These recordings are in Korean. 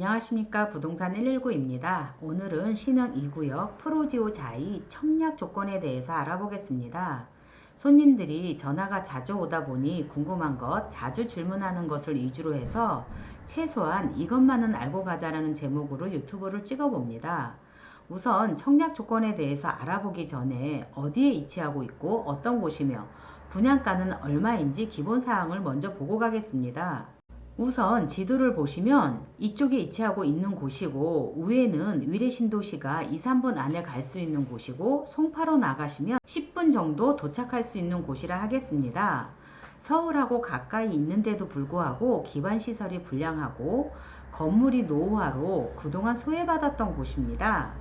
안녕하십니까. 부동산 119입니다. 오늘은 신흥 2구역 프로지오 자이 청약 조건에 대해서 알아보겠습니다. 손님들이 전화가 자주 오다 보니 궁금한 것, 자주 질문하는 것을 위주로 해서 최소한 이것만은 알고 가자라는 제목으로 유튜브를 찍어봅니다. 우선 청약 조건에 대해서 알아보기 전에 어디에 위치하고 있고 어떤 곳이며 분양가는 얼마인지 기본 사항을 먼저 보고 가겠습니다. 우선 지도를 보시면 이쪽에 위치하고 있는 곳이고 위에는 위례신도시가 2, 3분 안에 갈 수 있는 곳이고 송파로 나가시면 10분 정도 도착할 수 있는 곳이라 하겠습니다. 서울하고 가까이 있는데도 불구하고 기반시설이 불량하고 건물이 노후화로 그동안 소외받았던 곳입니다.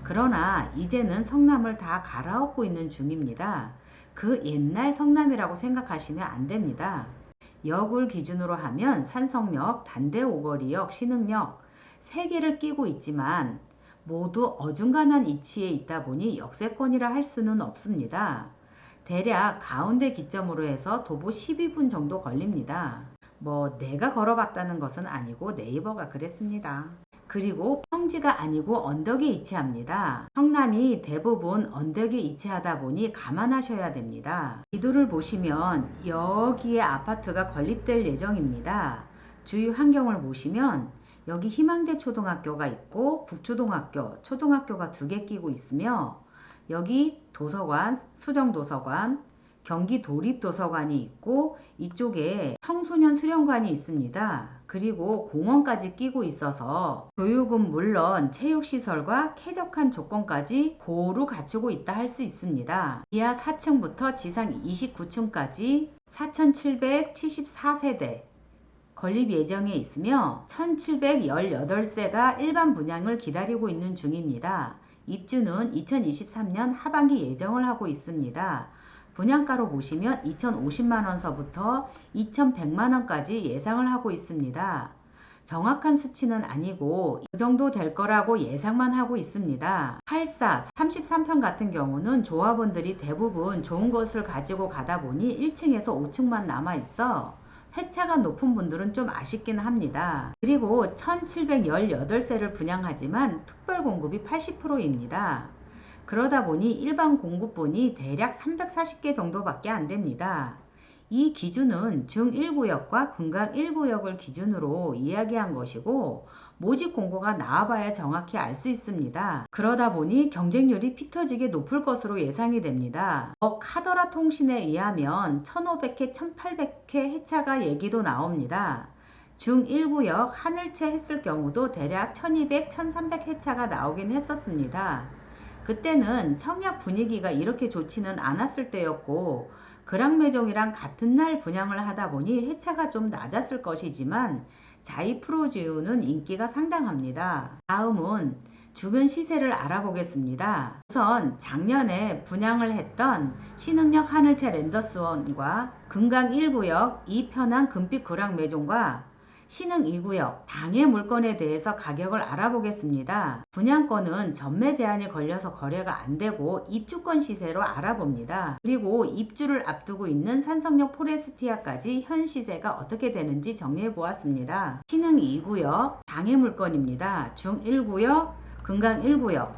그러나 이제는 성남을 다 갈아엎고 있는 중입니다. 그 옛날 성남이라고 생각하시면 안 됩니다. 역을 기준으로 하면 산성역, 단대오거리역, 신흥역 3개를 끼고 있지만 모두 어중간한 위치에 있다 보니 역세권이라 할 수는 없습니다. 대략 가운데 기점으로 해서 도보 12분 정도 걸립니다. 내가 걸어봤다는 것은 아니고 네이버가 그랬습니다. 그리고 평지가 아니고 언덕에 위치합니다. 성남이 대부분 언덕에 위치하다 보니 감안하셔야 됩니다. 지도를 보시면 여기에 아파트가 건립될 예정입니다. 주위 환경을 보시면 여기 희망대 초등학교가 있고 북초등학교, 초등학교가 2개 끼고 있으며 여기 도서관, 수정도서관, 경기 도립도서관이 있고 이쪽에 청소년 수련관이 있습니다. 그리고 공원까지 끼고 있어서 교육은 물론 체육시설과 쾌적한 조건까지 고루 갖추고 있다 할 수 있습니다. 지하 4층부터 지상 29층까지 4,774세대 건립 예정에 있으며 1,718세가 일반 분양을 기다리고 있는 중입니다. 입주는 2023년 하반기 예정을 하고 있습니다. 분양가로 보시면 2,050만원서부터 2,100만원까지 예상을 하고 있습니다. 정확한 수치는 아니고 이 정도 될 거라고 예상만 하고 있습니다. 84, 33평 같은 경우는 조합원들이 대부분 좋은 것을 가지고 가다 보니 1층에서 5층만 남아있어 회차가 높은 분들은 좀 아쉽긴 합니다. 그리고 1,718세를 분양하지만 특별 공급이 80%입니다. 그러다 보니 일반 공급분이 대략 340개 정도밖에 안 됩니다. 이 기준은 중1구역과 금강 1구역을 기준으로 이야기한 것이고 모집 공고가 나와봐야 정확히 알 수 있습니다. 그러다 보니 경쟁률이 피 터지게 높을 것으로 예상이 됩니다. 카더라 통신에 의하면 1,500회, 1,800회 해차가 얘기도 나옵니다. 중1구역 하늘채 했을 경우도 대략 1,200, 1,300 해차가 나오긴 했었습니다. 그때는 청약 분위기가 이렇게 좋지는 않았을 때였고 그랑매종이랑 같은 날 분양을 하다 보니 회차가 좀 낮았을 것이지만 자이 프로지오는 인기가 상당합니다. 다음은 주변 시세를 알아보겠습니다. 우선 작년에 분양을 했던 신흥역 하늘채 랜더스원과 금강 1구역 이편한 금빛 그랑매종과 신흥 2구역 당해 물건에 대해서 가격을 알아보겠습니다. 분양권은 전매 제한이 걸려서 거래가 안되고 입주권 시세로 알아봅니다. 그리고 입주를 앞두고 있는 산성역 포레스티아까지 현 시세가 어떻게 되는지 정리해 보았습니다. 신흥 2구역 당해 물건입니다. 중 1구역, 금강 1구역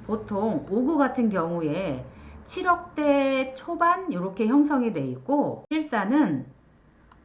보통 5구 같은 경우에 7억대 초반 이렇게 형성이 돼 있고 실사는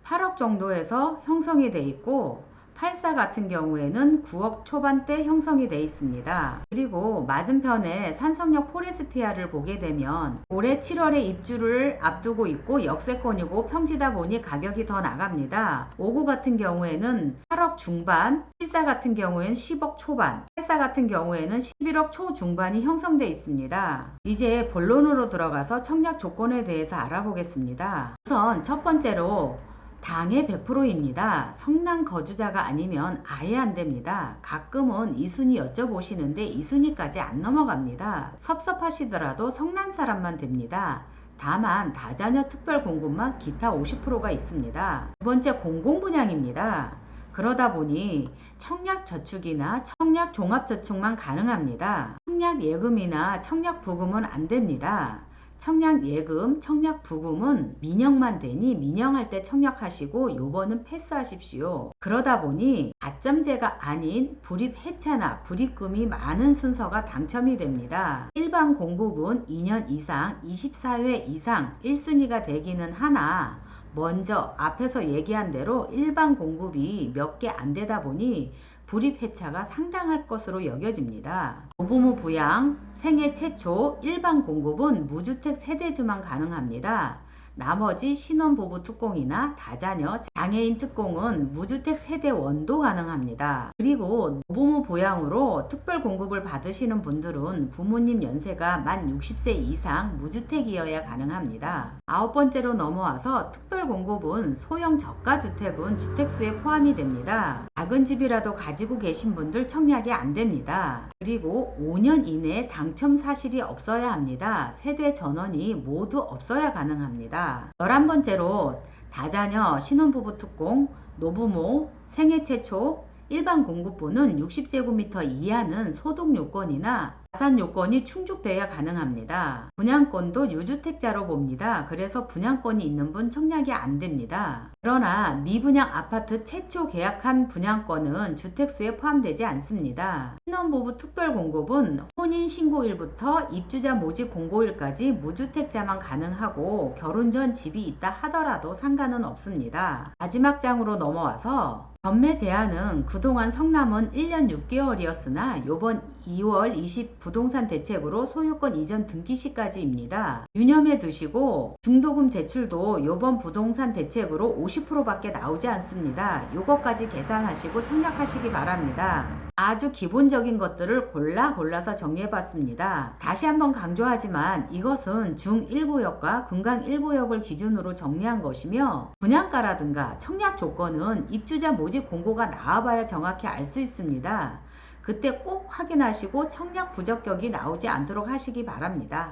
8억 정도에서 형성이 돼 있고 84 같은 경우에는 9억 초반대 형성이 돼 있습니다. 그리고 맞은편에 산성역 포레스티아를 보게 되면 올해 7월에 입주를 앞두고 있고 역세권이고 평지다 보니 가격이 더 나갑니다. 5구 같은 경우에는 8억 중반, 74 같은 경우에는 10억 초반, 84 같은 경우에는 11억 초중반이 형성돼 있습니다. 이제 본론으로 들어가서 청약 조건에 대해서 알아보겠습니다. 우선 첫 번째로 당해 100%입니다. 성남 거주자가 아니면 아예 안 됩니다. 가끔은 2순위 여쭤보시는데 2순위까지 안 넘어갑니다. 섭섭하시더라도 성남 사람만 됩니다. 다만 다자녀 특별 공급만 기타 50%가 있습니다. 두 번째 공공분양입니다. 그러다 보니 청약저축이나 청약종합저축만 가능합니다. 청약예금이나 청약부금은 안 됩니다. 청약 예금, 청약 부금은 민영만 되니 민영할 때 청약하시고 요번은 패스하십시오. 그러다 보니 가점제가 아닌 불입 해차나 불입금이 많은 순서가 당첨이 됩니다. 일반 공급은 2년 이상 24회 이상 1순위가 되기는 하나 먼저 앞에서 얘기한 대로 일반 공급이 몇 개 안 되다 보니 불입 해차가 상당할 것으로 여겨집니다. 노부모 부양, 생애 최초 일반 공급은 무주택 세대주만 가능합니다. 나머지 신혼부부 특공이나 다자녀, 장애인 특공은 무주택 세대원도 가능합니다. 그리고 노부모 부양으로 특별 공급을 받으시는 분들은 부모님 연세가 만 60세 이상 무주택이어야 가능합니다. 아홉 번째로 넘어와서 특별 공급은 소형 저가주택은 주택수에 포함이 됩니다. 작은 집이라도 가지고 계신 분들 청약이 안 됩니다. 그리고 5년 이내에 당첨 사실이 없어야 합니다. 세대 전원이 모두 없어야 가능합니다. 11번째로 다자녀, 신혼부부 특공, 노부모, 생애 최초, 일반 공급부는 60제곱미터 이하는 소득 요건이나 자산 요건이 충족돼야 가능합니다. 분양권도 유주택자로 봅니다. 그래서 분양권이 있는 분 청약이 안 됩니다. 그러나 미분양 아파트 최초 계약한 분양권은 주택수에 포함되지 않습니다. 신혼부부 특별공급은 혼인신고일부터 입주자 모집 공고일까지 무주택자만 가능하고 결혼 전 집이 있다 하더라도 상관은 없습니다. 마지막 장으로 넘어와서 전매 제한은 그동안 성남은 1년 6개월이었으나 요번 2월 20 부동산 대책으로 소유권 이전 등기 시까지입니다. 유념해 두시고 중도금 대출도 요번 부동산 대책으로 50%밖에 나오지 않습니다. 요거까지 계산하시고 청약하시기 바랍니다. 아주 기본적인 것들을 골라서 정리해봤습니다. 다시 한번 강조하지만 이것은 중1구역과 금강 1구역을 기준으로 정리한 것이며 분양가라든가 청약 조건은 입주자 모집 공고가 나와봐야 정확히 알 수 있습니다. 그때 꼭 확인하시고 청약 부적격이 나오지 않도록 하시기 바랍니다.